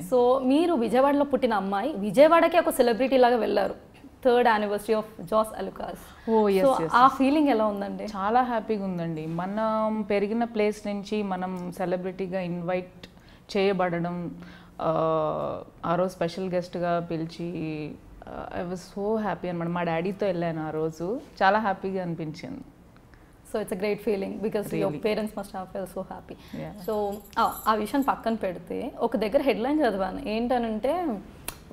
So మీరు విజయవాడలో పుట్టిన అమ్మాయి విజయవాడకి ఒక సెలబ్రిటీ లాగా వెళ్ళారు, 3rd anniversary of Jos Alukkas. So ఆ ఫీలింగ్ ఎలా ఉందండి? చాలా హ్యాపీగా ఉందండి. మనం పెరిగిన ప్లేస్ నుంచి మనం సెలబ్రిటీగా ఇన్వైట్ చేయబడడం, ఆ రోజు స్పెషల్ గెస్ట్గా పిలిచి ఐ వాజ్ సో హ్యాపీ అనమాట. మా డాడీతో వెళ్ళాను ఆ రోజు, చాలా హ్యాపీగా అనిపించింది. So it's a great feeling because your parents must have felt so happy. So ఆ విషయం పక్కన పెడితే ఒక దగ్గర హెడ్లైన్ చదివాను, ఏంటనంటే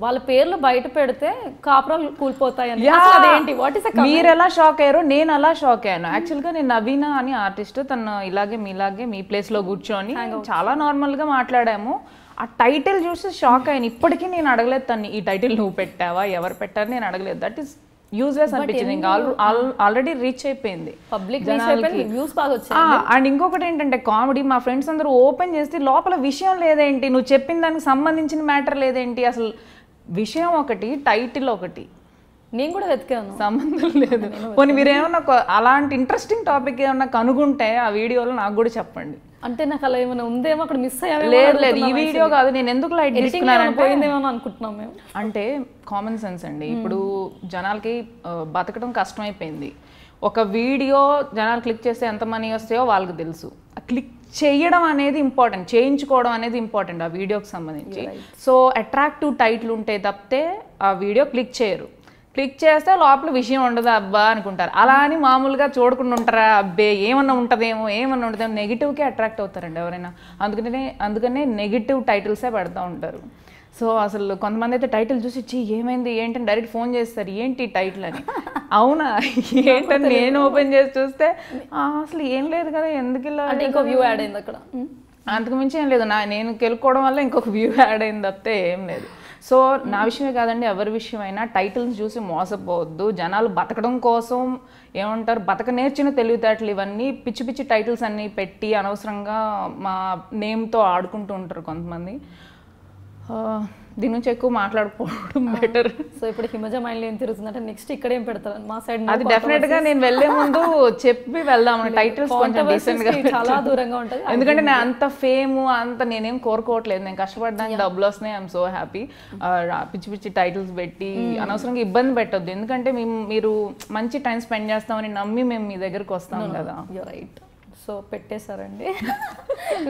వాళ్ళ పేర్లు బయట పెడితే కాపురాలు కూలిపోతాయని. అదేంటి? వాట్ ఇస్ మీరు ఎలా షాక్ అయ్యారో నేను అలా షాక్ అయ్యాను. యాక్చువల్గా నేను నవీన అని ఆర్టిస్ట్, తను ఇలాగే మీలాగే మీ ప్లేస్లో కూర్చొని చాలా నార్మల్గా మాట్లాడాము. ఆ టైటిల్ చూసి షాక్ అయ్యాను. ఇప్పటికీ నేను అడగలేదు తన్ని, ఈ టైటిల్ నువ్వు పెట్టావా, ఎవరు పెట్టారు నేను అడగలేదు. దట్ ఈస్ యూజ్లెస్ అనిపించింది. ఇంకా ఆల్రెడీ రీచ్ అయిపోయింది పబ్లిక్. అండ్ ఇంకొకటి ఏంటంటే కామెడీ, మా ఫ్రెండ్స్ అందరూ ఓపెన్ చేస్తే లోపల విషయం లేదేంటి, నువ్వు చెప్పిన దానికి సంబంధించిన మ్యాటర్ లేదేంటి, అసలు విషయం ఒకటి టైటిల్ ఒకటి. నేను కూడా వెతికాను, సంబంధం లేదు. పోనీ మీరేమన్నా అలాంటి ఇంట్రెస్టింగ్ టాపిక్ ఏమన్నా కనుగొంటే ఆ వీడియోలో నాకు కూడా చెప్పండి. అంటే నాకు అలా ఏమైనా ఉందేమో అక్కడ మిస్ అయ్యా. లేదు ఈ వీడియో కాదు, నేను ఎందుకు లైట్ తీసుకున్నాను అనుకుంటున్నాం మేము. అంటే కామన్ సెన్స్ అండి. ఇప్పుడు జనాలకి బతకడం కష్టమైపోయింది. ఒక వీడియో జనాలు క్లిక్ చేస్తే ఎంత మనీ వస్తాయో వాళ్ళకి తెలుసు. క్లిక్ చేయడం అనేది ఇంపార్టెంట్, చేయించుకోవడం అనేది ఇంపార్టెంట్ ఆ వీడియోకి సంబంధించి. సో అట్రాక్టివ్ టైటిల్ ఉంటే తప్పితే ఆ వీడియో క్లిక్ చేయరు. క్లిక్ చేస్తే లోపల విషయం ఉండదు అబ్బా అనుకుంటారు. అలా అని మామూలుగా చూడకుండా ఉంటారా, అబ్బే ఏమన్నా ఉంటుందేమో ఏమన్నా ఉంటుందేమో, నెగిటివ్కి అట్రాక్ట్ అవుతారండి ఎవరైనా. అందుకనే నెగిటివ్ టైటిల్సే పెడతా ఉంటారు. సో అసలు కొంతమంది అయితే టైటిల్ చూసి ఇచ్చి ఏమైంది ఏంటని డైరెక్ట్ ఫోన్ చేస్తారు, ఏంటి టైటిల్ అని. అవునా ఏంటని నేను ఓపెన్ చేసి చూస్తే అసలు ఏం లేదు కదా, ఎందుకు ఇలా ఇంకో వ్యూ యాడ్ అయింది అక్కడ. అంతకుమించి ఏం లేదు, నేను కెలుక్కోవడం వల్ల ఇంకొక వ్యూ యాడ్ అయింది తప్పితే ఏం లేదు. సో నా విషయమే కాదండి, ఎవరి విషయమైనా టైటిల్స్ చూసి మోసపోవద్దు. జనాలు బతకడం కోసం ఏమంటారు, బతక నేర్చిన తెలివితేటలు ఇవన్నీ పిచ్చి పిచ్చి టైటిల్స్ అన్నీ పెట్టి అనవసరంగా మా నేమ్తో ఆడుకుంటూ ఉంటారు కొంతమంది. దీని నుంచి ఎక్కువ మాట్లాడుకోవడం బెటర్. సో ఇప్పుడు హిమజ మైండ్లో ఏం తిరుగుతుందంటే నెక్స్ట్ ఇక్కడ ఏం పెడతారు మా సైడ్. అది డెఫినెట్గా నేను వెళ్లే ముందు చెప్పి వెళ్దాం. టైటిల్స్ కొంచెం డీసెంట్గా చాలా దూరంగా ఉంటుంది. ఎందుకంటే నేను అంత ఫేమ్ అంత నేనేం కోరుకోవట్లేదు. నేను కష్టపడడానికి డబ్బులు వస్తున్నాయి, ఐఎమ్ సో హ్యాపీ. పిచ్చి పిచ్చి టైటిల్స్ పెట్టి అనవసరంగా ఇబ్బంది పెట్టొద్దు. ఎందుకంటే మీరు మంచి టైం స్పెండ్ చేస్తామని నమ్మి మేము మీ దగ్గరకు వస్తాం కదా. You're right. సో పెట్టేశారండి,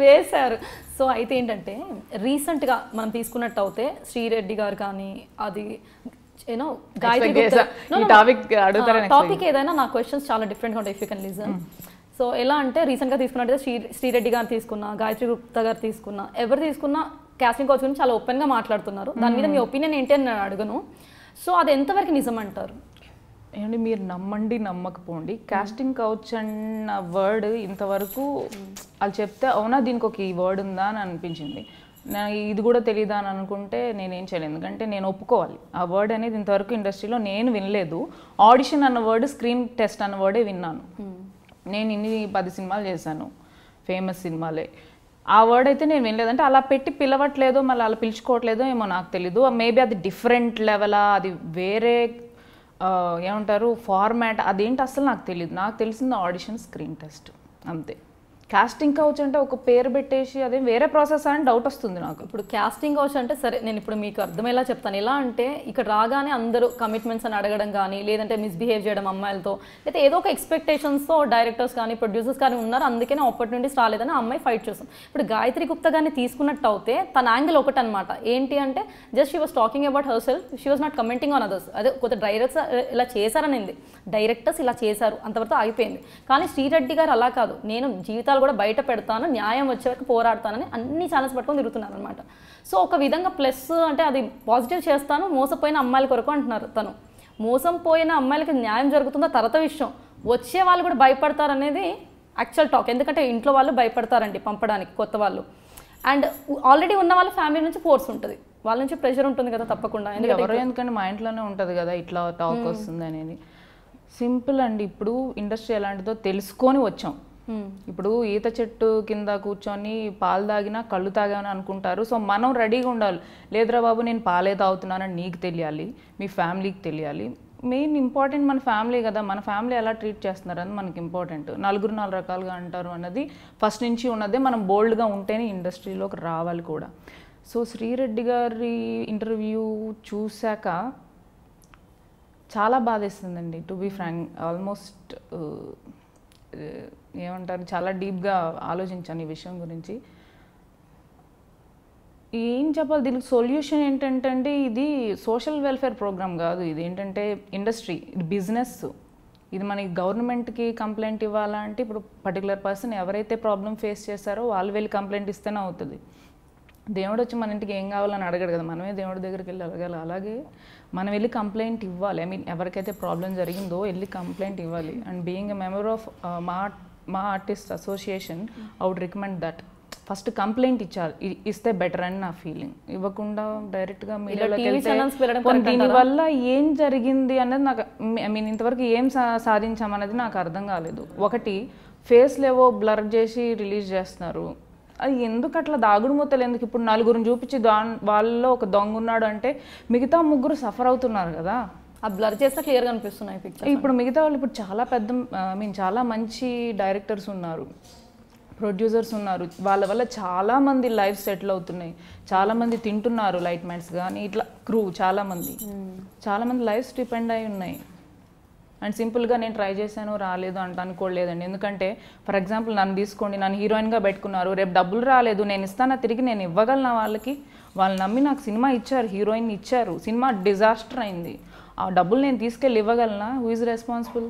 వేశారు. సో అయితే ఏంటంటే రీసెంట్గా మనం తీసుకున్నట్టు అయితే శ్రీరెడ్డి గారు కానీ, అది యూనో టాపిక్ ఏదైనా నా క్వశ్చన్స్ చాలా డిఫరెంట్గా ఉంటాయి, if you can listen. So ఎలా అంటే రీసెంట్గా తీసుకున్నట్టు శ్రీరెడ్డి గారు తీసుకున్నా, గాయత్రి గుప్తా గారు తీసుకున్నా, ఎవరు తీసుకున్నా కాస్టింగ్ కౌచ్ గురించి చాలా ఓపెన్గా మాట్లాడుతున్నారు. దాని మీద మీ ఒపీనియన్ ఏంటి అని నేను అడగను. సో అది ఎంతవరకు నిజం అంటారు? ఏమండి మీరు నమ్మండి నమ్మకపోండి, కాస్టింగ్ కౌచ్ అన్న వర్డ్ ఇంతవరకు వాళ్ళు చెప్తే అవునా దీనికి ఒక ఈ వర్డ్ ఉందా అని అనిపించింది. ఇది కూడా తెలియదా అని అనుకుంటే నేనేం చేయలేదు. ఎందుకంటే నేను ఒప్పుకోవాలి, ఆ వర్డ్ అనేది ఇంతవరకు ఇండస్ట్రీలో నేను వినలేదు. ఆడిషన్ అన్న వర్డ్, స్క్రీన్ టెస్ట్ అన్న వర్డే విన్నాను. నేను 10 సినిమాలు చేశాను, ఫేమస్ సినిమాలే. ఆ వర్డ్ అయితే నేను వినలేదంటే అలా పెట్టి పిలవట్లేదో మళ్ళీ అలా పిలుచుకోవట్లేదో ఏమో నాకు తెలీదు. మేబీ అది డిఫరెంట్ లెవెలా, అది వేరే ఏమంటారు ఫార్మాట్, అదేంటి అసలు నాకు తెలియదు. నాకు తెలిసింది ఆడిషన్, స్క్రీన్ టెస్ట్ అంతే. కాస్టింగ్ కౌచ్ అంటే ఒక పేరు పెట్టేసి అదే వేరే ప్రాసెస్ అని డౌట్ వస్తుంది నాకు. ఇప్పుడు కాస్టింగ్ కౌచ్ అంటే సరే, నేను ఇప్పుడు మీకు అర్థమయ్యేలా చెప్తాను. ఎలా అంటే ఇక్కడ రాగానే అందరూ కమిట్మెంట్స్ అని అడగడం కానీ, లేదంటే మిస్బిహేవ్ చేయడం అమ్మాయిలతో, లేకపోతే ఏదో ఒక ఎక్స్పెక్టేషన్స్తో డైరెక్టర్స్ కానీ ప్రొడ్యూసర్స్ కానీ ఉన్నారు, అందుకనే ఆపర్చునిటీస్ రాలేదని ఆ అమ్మాయి ఫైట్ చేస్తాం. ఇప్పుడు గాయత్రి గుప్తా గారిని తీసుకున్నట్టు అయితే తన యాంగిల్ ఒకటి అనమాట. ఏంటి అంటే just she was talking about her self, she was not commenting on others. అదే కొత్త డైరెక్టర్స్ ఇలా చేశారనింది, డైరెక్టర్స్ ఇలా చేశారు, అంతవరకు అయిపోయింది. కానీ శ్రీరెడ్డి గారు అలా కాదు, నేను జీవితాలు కూడా బయట పెడతాను, న్యాయం వచ్చే వరకు పోరాడతానని అన్ని ఛానల్స్ పట్టుకొని తిరుగుతున్నారు అనమాట. సో ఒక విధంగా ప్లస్ అంటే అది పాజిటివ్ చేస్తాను, మోసపోయిన అమ్మాయిల కొరకు అంటున్నారు. తను మోసం పోయిన అమ్మాయిలకి న్యాయం జరుగుతుందో తర్వాత విషయం, వచ్చే వాళ్ళు కూడా భయపడతారు అనేది యాక్చువల్ టాక్. ఎందుకంటే ఇంట్లో వాళ్ళు భయపడతారండి పంపడానికి కొత్త వాళ్ళు, అండ్ ఆల్రెడీ ఉన్న వాళ్ళ ఫ్యామిలీ నుంచి ఫోర్స్ ఉంటుంది, వాళ్ళ నుంచి ప్రెషర్ ఉంటుంది కదా తప్పకుండా. ఎందుకంటే మా ఇంట్లోనే ఉంటుంది కదా ఇట్లా టాక్ వస్తుంది అనేది. సింపుల్ అండి, ఇప్పుడు ఇండస్ట్రీ ఎలాంటిదో తెలుసుకొని వచ్చాం. ఇప్పుడు ఈత చెట్టు కింద కూర్చొని పాలు తాగినా కళ్ళు తాగామని అనుకుంటారు. సో మనం రెడీగా ఉండాలి. లేదురా బాబు నేను పాలే తాగుతున్నానని నీకు తెలియాలి, మీ ఫ్యామిలీకి తెలియాలి. మెయిన్ ఇంపార్టెంట్ మన ఫ్యామిలీ కదా, మన ఫ్యామిలీ ఎలా ట్రీట్ చేస్తున్నారు అని మనకి ఇంపార్టెంట్. నలుగురు 4 రకాలుగా అంటారు అన్నది ఫస్ట్ నుంచి ఉన్నదే. మనం బోల్డ్గా ఉంటేనే ఇండస్ట్రీలోకి రావాలి కూడా. సో శ్రీరెడ్డి గారి ఇంటర్వ్యూ చూశాక చాలా బాధేస్తుందండి, టు బీ ఫ్రాంక్. ఆల్మోస్ట్ ఏమంటారు, చాలా డీప్గా ఆలోచించాను ఈ విషయం గురించి. ఏం చెప్పాలి దీనికి సొల్యూషన్ ఏంటంటే అండి, ఇది సోషల్ వెల్ఫేర్ ప్రోగ్రామ్ కాదు, ఇది ఏంటంటే ఇండస్ట్రీ, ఇది బిజినెస్. ఇది మనకి గవర్నమెంట్కి కంప్లైంట్ ఇవ్వాలంటే ఇప్పుడు పర్టికులర్ పర్సన్ ఎవరైతే ప్రాబ్లం ఫేస్ చేస్తారో వాళ్ళు వెళ్ళి కంప్లైంట్ ఇస్తేనే అవుతుంది. దేవుడు వచ్చి మన ఇంటికి ఏం కావాలని అడగడు కదా, మనమే దేవుడి దగ్గరికి వెళ్ళి అడగాలి. అలాగే మనం వెళ్ళి కంప్లైంట్ ఇవ్వాలి. ఐ మీన్ ఎవరికైతే ప్రాబ్లం జరిగిందో వెళ్ళి కంప్లైంట్ ఇవ్వాలి. And being a member of MAA artist association I would recommend that first complaint ఇస్తే బెటర్ అని నా ఫీలింగ్. ఇవ్వకుండా డైరెక్ట్గా మీడియాలోకి వెళ్తే దీనివల్ల ఏం జరిగింది అనేది నాకు, ఐ మీన్ ఇంతవరకు ఏం సాధించామనేది నాకు అర్థం కాలేదు. ఒకటి ఫేస్లేవో బ్లర్ చేసి రిలీజ్ చేస్తున్నారు, అది ఎందుకు అట్లా దాగుడు మూతలు ఎందుకు? ఇప్పుడు నలుగురిని చూపించి వాళ్ళలో ఒక దొంగ ఉన్నాడు అంటే మిగతా ముగ్గురు సఫర్ అవుతున్నారు కదా. ఆ బ్లర్ చేస్తే క్లియర్గా అనిపిస్తున్నాయి పిక్చర్. ఇప్పుడు మిగతా వాళ్ళు ఇప్పుడు చాలా పెద్ద, ఐ మీన్ చాలా మంచి డైరెక్టర్స్ ఉన్నారు, ప్రొడ్యూసర్స్ ఉన్నారు, వాళ్ళ వల్ల చాలామంది లైఫ్ సెటిల్ అవుతున్నాయి, చాలామంది తింటున్నారు, లైట్ మ్యాన్స్ కానీ ఇట్లా క్రూ చాలామంది లైఫ్స్ డిపెండ్ అయి ఉన్నాయి. అండ్ సింపుల్గా నేను ట్రై చేశాను రాలేదు అంటే అనుకోలేదండి. ఎందుకంటే ఫర్ ఎగ్జాంపుల్ నన్ను తీసుకోండి, నన్ను హీరోయిన్గా పెట్టుకున్నారు, రేపు డబ్బులు రాలేదు, నేను ఇస్తానా తిరిగి, నేను ఇవ్వగలను వాళ్ళకి? వాళ్ళు నమ్మి నాకు సినిమా ఇచ్చారు, హీరోయిన్ ఇచ్చారు, సినిమా డిజాస్టర్ అయింది, ఆ డబ్బులు నేను తీసుకెళ్ళి ఇవ్వగలనా? Who is responsible?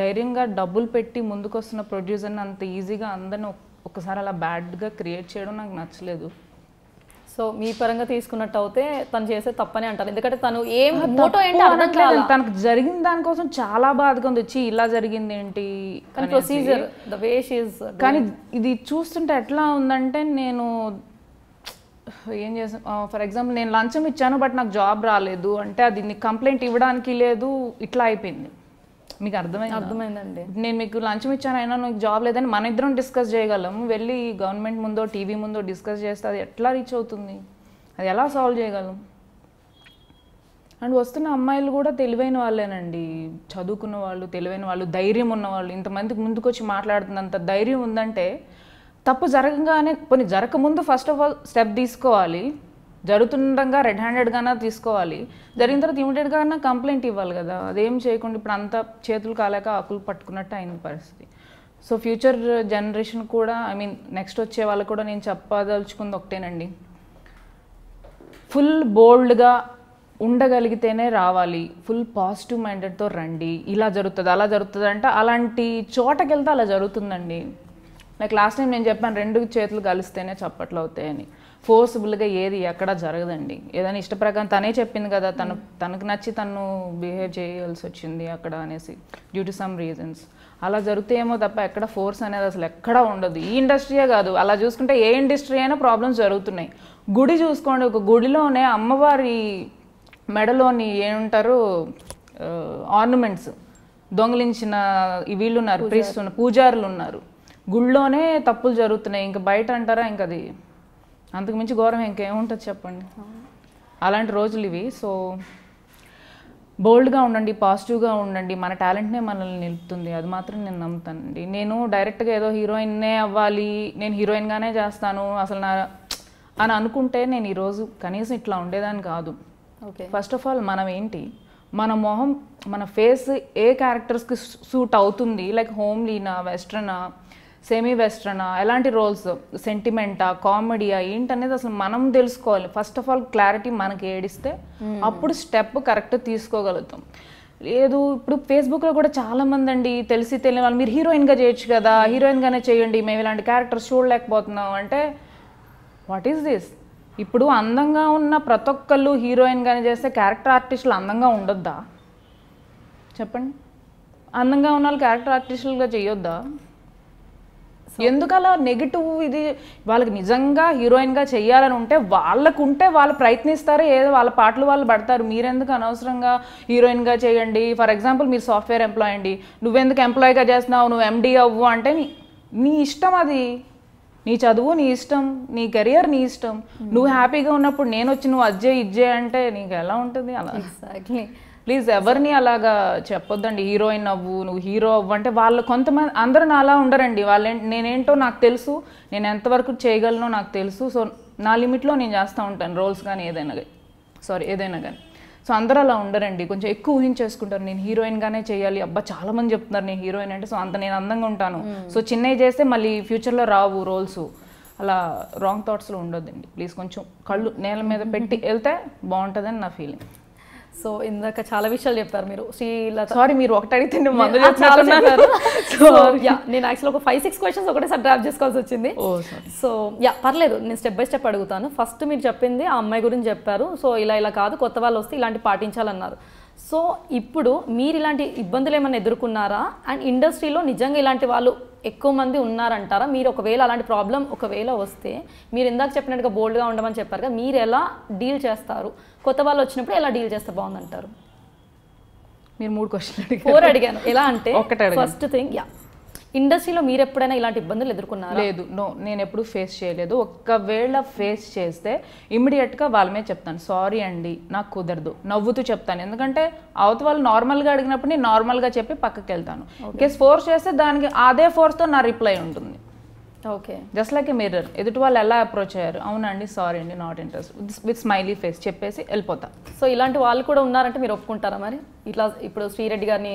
ధైర్యంగా డబ్బులు పెట్టి ముందుకు వస్తున్న ప్రొడ్యూసర్ని అంత ఈజీగా అందరిని ఒకసారి అలా బ్యాడ్గా క్రియేట్ చేయడం నాకు నచ్చలేదు. సో మీ పరంగా తీసుకున్నట్టు అయితే తను చేసే తప్పని అంటారు, ఎందుకంటే తను ఏం మోటో ఏంటి అర్థం కాదు, తనకు జరిగిన దానికోసం చాలా బాధగా ఉంది, వచ్చి ఇలా జరిగింది ఏంటి procedure the way she is. కానీ ఇది చూస్తుంటే ఎట్లా ఉందంటే, నేను ఏం చేసాను, ఫర్ ఎగ్జాంపుల్ నేను లంచం ఇచ్చాను బట్ నాకు జాబ్ రాలేదు అంటే అది నీకు కంప్లైంట్ ఇవ్వడానికి లేదు, ఇట్లా అయిపోయింది. మీకు అర్థమైందండి. నేను మీకు లంచం ఇచ్చాను అయినా నాకు జాబ్ లేదని మన ఇద్దరం డిస్కస్ చేయగలము, వెళ్ళి గవర్నమెంట్ ముందో టీవీ ముందో డిస్కస్ చేస్తే అది ఎట్లా రీచ్ అవుతుంది, అది ఎలా సాల్వ్ చేయగలం? అండ్ వస్తున్న అమ్మాయిలు కూడా తెలివైన వాళ్ళేనండి, చదువుకున్న వాళ్ళు, తెలివైన వాళ్ళు, ధైర్యం ఉన్నవాళ్ళు. ఇంతమందికి ముందుకు వచ్చి మాట్లాడుతున్నంత ధైర్యం ఉందంటే తప్పు జరగగానే, కొన్ని జరగకముందు ఫస్ట్ ఆఫ్ ఆల్ స్టెప్ తీసుకోవాలి, జరుగుతుండగా రెడ్ హ్యాండెడ్గానే తీసుకోవాలి, జరిగిన తర్వాత ఇమీడియట్గా కంప్లైంట్ ఇవ్వాలి కదా. అదేం చేయకుండా ఇప్పుడు అంతా చేతులు కాలేక ఆకులు పట్టుకున్నట్టు అయింది పరిస్థితి. సో ఫ్యూచర్ జనరేషన్ కూడా, ఐ మీన్ నెక్స్ట్ వచ్చే వాళ్ళకు కూడా నేను చెప్పదలుచుకుంది ఒకటేనండి, ఫుల్ బోల్డ్గా ఉండగలిగితేనే రావాలి, ఫుల్ పాజిటివ్ మైండెడ్తో రండి. ఇలా జరుగుతుంది అలా జరుగుతుంది అంటే అలాంటి చోటకి వెళ్తే అలా జరుగుతుందండి. లైక్ లాస్ట్ టైం నేను చెప్పాను, రెండు చేతులు కలిస్తేనే చప్పట్లు అవుతాయని. ఫోర్స్ఫుల్గా ఏది ఎక్కడ జరగదండి, ఏదైనా ఇష్ట ప్రకారం తనే చెప్పింది కదా, తనకు నచ్చి తను బిహేవ్ చేయాల్సి వచ్చింది అక్కడ అనేసి, డ్యూ టు సమ్ రీజన్స్. అలా జరుగుతాయేమో తప్ప ఎక్కడ ఫోర్స్ అనేది అసలు ఎక్కడా ఉండదు. ఈ ఇండస్ట్రీయే కాదు, అలా చూసుకుంటే ఏ ఇండస్ట్రీ అయినా ప్రాబ్లమ్స్ జరుగుతున్నాయి. గుడి చూసుకోండి, ఒక గుడిలోనే అమ్మవారి మెడలోని ఏమంటారు ఆర్నమెంట్స్ దొంగిలించిన వీళ్ళు ఉన్నారు, ప్రీస్ట్ ఉన్నారు, పూజారులు ఉన్నారు, గుళ్ళోనే తప్పులు జరుగుతున్నాయి. ఇంకా బయట అంటారా, ఇంకా అది అంతకుమించి ఘోరం ఇంకేముంటుంది చెప్పండి. అలాంటి రోజులు ఇవి. సో బోల్డ్గా ఉండండి, పాజిటివ్గా ఉండండి, మన టాలెంట్నే మనల్ని నిలుపుతుంది, అది మాత్రం నేను నమ్ముతానండి. నేను డైరెక్ట్గా ఏదో హీరోయిన్నే అవ్వాలి, నేను హీరోయిన్గానే చేస్తాను అసలు అని అనుకుంటే నేను ఈరోజు కనీసం ఇట్లా ఉండేదాన్ని కాదు. ఫస్ట్ ఆఫ్ ఆల్ మనం ఏంటి, మన మొహం, మన ఫేస్ ఏ క్యారెక్టర్స్కి సూట్ అవుతుంది, లైక్ హోమ్లీనా, వెస్ట్రనా, సెమీ వెస్ట్రనా, ఎలాంటి రోల్స్, సెంటిమెంటా, కామెడీయా ఏంటనేది అసలు మనం తెలుసుకోవాలి. ఫస్ట్ ఆఫ్ ఆల్ క్లారిటీ మనకి ఏడిస్తే అప్పుడు స్టెప్ కరెక్ట్ తీసుకోగలుగుతాం. లేదు ఇప్పుడు ఫేస్బుక్లో కూడా చాలామంది అండి తెలిసి తెలియని వాళ్ళు, మీరు హీరోయిన్గా చేయొచ్చు కదా, హీరోయిన్గానే చేయండి, మేము ఇలాంటి క్యారెక్టర్స్ చూడలేకపోతున్నాం అంటే వాట్ ఈస్ దిస్? ఇప్పుడు అందంగా ఉన్న ప్రతి ఒక్కళ్ళు హీరోయిన్గానే చేస్తే క్యారెక్టర్ ఆర్టిస్టులు అందంగా ఉండొద్దా చెప్పండి? అందంగా ఉన్న వాళ్ళు క్యారెక్టర్ ఆర్టిస్టులుగా చేయొద్దా? ఎందుకలా నెగిటివ్? ఇది వాళ్ళకి నిజంగా హీరోయిన్గా చెయ్యాలని ఉంటే వాళ్ళు ప్రయత్నిస్తారు, ఏదో వాళ్ళ పాటలు వాళ్ళు పడతారు. మీరెందుకు అనవసరంగా హీరోయిన్గా చేయండి? ఫర్ ఎగ్జాంపుల్ మీరు సాఫ్ట్వేర్ ఎంప్లాయ్ అండి, నువ్వెందుకు ఎంప్లాయ్గా చేస్తున్నావు, నువ్వు ఎండి అవ్వు అంటే నీ ఇష్టం, అది నీ చదువు నీ ఇష్టం, నీ కెరియర్ నీ ఇష్టం. నువ్వు హ్యాపీగా ఉన్నప్పుడు నేను వచ్చి నువ్వు అజ్జే ఇజ్జే అంటే నీకు ఎలా ఉంటుంది? అలా ప్లీజ్ ఎవరిని అలాగా చెప్పొద్దండి, హీరోయిన్ అవ్వు, నువ్వు హీరో అవ్వు అంటే. వాళ్ళు కొంతమంది, అందరూ అలా ఉండరండి. నేనేంటో నాకు తెలుసు, నేను ఎంతవరకు చేయగలనో నాకు తెలుసు. సో నా లిమిట్లో నేను చేస్తూ ఉంటాను రోల్స్ కానీ ఏదైనా కానీ సో అందరూ అలా ఉండరండి, కొంచెం ఎక్కువ ఊహించేసుకుంటారు. నేను హీరోయిన్గానే చేయాలి, అబ్బా చాలా మంది చెప్తున్నారు నేను హీరోయిన్ అంటే, సో అంత నేను అందంగా ఉంటాను, సో చిన్నవి చేస్తే మళ్ళీ ఫ్యూచర్లో రావు రోల్స్, అలా రాంగ్ థాట్స్లో ఉండొద్దండి ప్లీజ్. కొంచెం కళ్ళు నేల మీద పెట్టి వెళ్తే బాగుంటుందని నా ఫీలింగ్. సో ఇందాక చాలా విషయాలు చెప్పారు మీరు శ్రీలత. సారీ మీరు ఒకటి అడిగితే మందు చాలా చెప్పారు. సో యా నేను యాక్చువల్ ఒక 5-6 క్వశ్చన్స్ ఒకటేసారి డ్రాప్ చేసుకోవాల్సి వచ్చింది. సో యా పర్లేదు, నేను స్టెప్ బై స్టెప్ అడుగుతాను. ఫస్ట్ మీరు చెప్పింది ఆ అమ్మాయి గురించి చెప్పారు. సో ఇలా కాదు, కొత్త వాళ్ళు వస్తే ఇలాంటి పాటించాలన్నారు. సో ఇప్పుడు మీరు ఇలాంటి ఇబ్బందులు ఏమైనా ఎదుర్కొన్నారా? అండ్ ఇండస్ట్రీలో నిజంగా ఇలాంటి వాళ్ళు ఎక్కువ మంది ఉన్నారంటారా? మీరు ఒకవేళ అలాంటి ప్రాబ్లం ఒకవేళ వస్తే మీరు ఇందాక చెప్పినట్టుగా బోల్డ్గా ఉండమని చెప్పారు కదా, మీరు ఎలా డీల్ చేస్తారు? కొత్త వాళ్ళు వచ్చినప్పుడు ఎలా డీల్ చేస్తే బాగుందంటారు? మీరు 3 క్వశ్చన్లు 4 అడిగాను. ఎలా అంటే ఒకటి ఫస్ట్ థింగ్ యా ఇండస్ట్రీలో మీరు ఎప్పుడైనా ఇలాంటి ఇబ్బందులు ఎదుర్కొన్నారా? లేదు, నో, నేను ఎప్పుడు ఫేస్ చేయలేదు. ఒకవేళ ఫేస్ చేస్తే ఇమ్మీడియట్గా వాళ్ళ మీద చెప్తాను, సారీ అండి నాకు కుదరదు, నవ్వుతూ చెప్తాను. ఎందుకంటే అవతల వాళ్ళు నార్మల్గా అడిగినప్పుడు నేను నార్మల్గా చెప్పి పక్కకి వెళ్తాను. కేసు ఫోర్స్ చేస్తే దానికి అదే ఫోర్స్తో నా రిప్లై ఉంటుంది. Okay, just like a mirror. ఎదుటి వాళ్ళు ఎలా అప్రోచ్ అయ్యారు, అవునండి సారీ అండి not interest with smiley face చెప్పేసి వెళ్ళిపోతా. సో ఇలాంటి వాళ్ళు కూడా ఉన్నారంటే మీరు ఒప్పుకుంటారా? మరి ఇట్లా ఇప్పుడు శ్రీరెడ్డి గారిని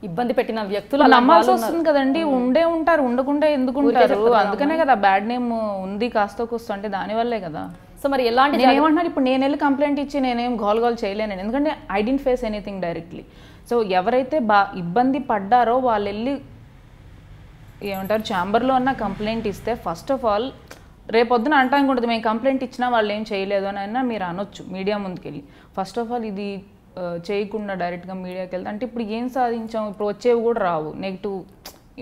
ఇబ్బంది పెట్టిన వ్యక్తులు నమ్మాల్సి వస్తుంది కదండి. ఉండే ఉంటారు, ఉండకుండా ఎందుకు ఉంటారు? అందుకనే కదా బ్యాడ్ నేమ్ ఉంది కాస్త కూస్తో, అంటే దానివల్లే కదా. సో మరి ఎలాంటి నేను ఏమంటున్నారు, ఇప్పుడు నేను వెళ్ళి కంప్లైంట్ ఇచ్చి నేనేం గోల్ చేయలేను, ఎందుకంటే I didn't face anything directly. So ఎవరైతే ఇబ్బంది పడ్డారో వాళ్ళు వెళ్ళి ఏమంటారు ఛాంబర్లో అన్న కంప్లైంట్ ఇస్తే ఫస్ట్ ఆఫ్ ఆల్ రేపొద్దున అంటానికి ఉంటుంది మేము కంప్లైంట్ ఇచ్చినా వాళ్ళు ఏం చేయలేదు అని అయినా మీరు అనొచ్చు మీడియా ముందుకెళ్ళి. ఫస్ట్ ఆఫ్ ఆల్ ఇది చేయకుండా డైరెక్ట్గా మీడియాకి వెళ్తే అంటే ఇప్పుడు ఏం సాధించాం, ఇప్పుడు వచ్చేవి కూడా రావు, నెగిటివ్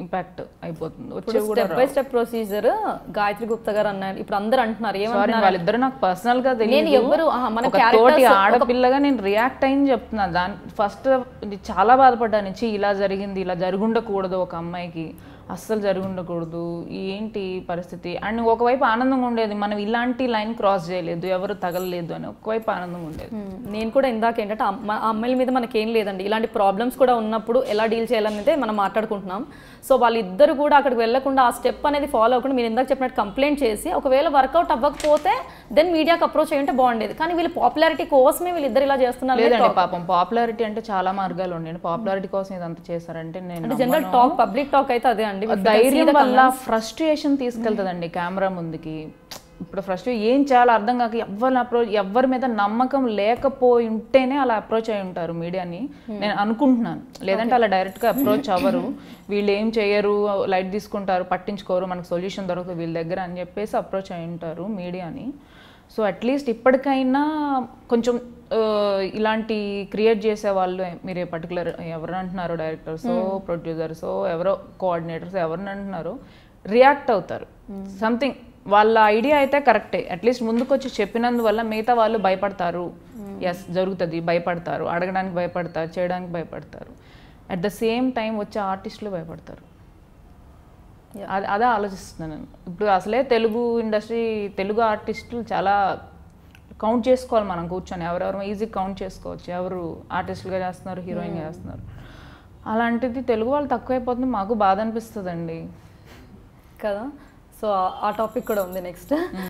ఇంపాక్ట్ అయిపోతుంది. వచ్చేవి కూడా step by step procedure Gayatri Gupta గారు అన్నారు. ఇప్పుడు అందరూ అంటున్నారు ఏమన్నారు, వాళ్ళిద్దరు నాకు పర్సనల్ గా తెలియదు, తోటి ఆడపిల్లగా నేను రియాక్ట్ అయింది చెప్తున్నా. దాని ఫస్ట్ చాలా బాధపడ్డాను, ఇలా జరిగింది, ఇలా జరుగుండకూడదు, ఒక అమ్మాయికి అస్సలు జరుగుండకూడదు, ఏంటి పరిస్థితి. అండ్ ఒకవైపు ఆనందంగా ఉండేది, మనం ఇలాంటి లైన్ క్రాస్ చేయలేదు, ఎవరు తగలలేదు అని ఒకవైపు ఆనందంగా ఉండేది. నేను కూడా ఇందాక ఏంటంటే అమ్మాయిల మీద మనకేం లేదండి, ఇలాంటి ప్రాబ్లమ్స్ కూడా ఉన్నప్పుడు ఎలా డీల్ చేయాలనేది మనం మాట్లాడుకుంటున్నాం. సో వాళ్ళిద్దరు కూడా అక్కడికి వెళ్లకుండా ఆ స్టెప్ అనేది ఫాలో అవ్వకుండా మీరు ఇందాక చెప్పినట్టు కంప్లైంట్ చేసి ఒకవేళ వర్కౌట్ అవ్వకపోతే దెన్ మీడియాకి అప్రోచ్ అయ్యి ఉంటే బాగుండేది. కానీ వీళ్ళు పాపులారిటీ కోసమే వీళ్ళిద్దరు ఇలా చేస్తున్నారు. లేదండి పాపం, పాపులారిటీ అంటే చాలా మార్గాలు ఉన్నాయి, పాపులారిటీ కోసం ఇదంతా చేశారంటే నేను జనరల్ టాక్ పబ్లిక్ టాక్ అయితే అదే అండి. ధైర్యం వల్ల ఫ్రస్ట్రేషన్ తీసుకెళ్తుందండి కెమెరా ముందుకి. ఇప్పుడు ఫ్రస్ట్రేషన్ ఏం చేయాలో అర్థం కాక ఎవరి మీద నమ్మకం లేకపోయి ఉంటేనే అలా అప్రోచ్ అయి ఉంటారు మీడియాని నేను అనుకుంటున్నాను. లేదంటే అలా డైరెక్ట్గా అప్రోచ్ అవ్వరు, వీళ్ళు ఏం చేయరు, లైట్ తీసుకుంటారు, పట్టించుకోరు, మనకు సొల్యూషన్ దొరకదు వీళ్ళ దగ్గర అని చెప్పేసి అప్రోచ్ అయి ఉంటారు మీడియాని. సో అట్లీస్ట్ ఇప్పటికైనా కొంచెం ఇలాంటి క్రియేట్ చేసే వాళ్ళు మీరు పర్టికులర్ ఎవరు అంటున్నారు, డైరెక్టర్సో ప్రొడ్యూసర్సో ఎవరో కోఆర్డినేటర్స్ ఎవరిని అంటున్నారో రియాక్ట్ అవుతారు. సంథింగ్ వాళ్ళ ఐడియా అయితే కరెక్టే, అట్లీస్ట్ ముందుకు వచ్చి చెప్పినందువల్ల మిగతా వాళ్ళు భయపడతారు. ఎస్ జరుగుతుంది, భయపడతారు, అడగడానికి భయపడతారు, చేయడానికి భయపడతారు. అట్ ద సేమ్ టైం వచ్చే ఆర్టిస్టులు భయపడతారు. అదే ఆలోచిస్తున్నాను నేను. ఇప్పుడు అసలే తెలుగు ఇండస్ట్రీ, తెలుగు ఆర్టిస్టులు చాలా కౌంట్ చేసుకోవాలి మనం కూర్చొని, ఎవరెవరు ఈజీ కౌంట్ చేసుకోవచ్చు, ఎవరు ఆర్టిస్టులుగా చేస్తున్నారు, హీరోయిన్గా చేస్తున్నారు. అలాంటిది తెలుగు వాళ్ళు తక్కువైపోతుంది, మాకు బాధ అనిపిస్తుందండి కదా. సో ఆ టాపిక్ కూడా ఉంది నెక్స్ట్.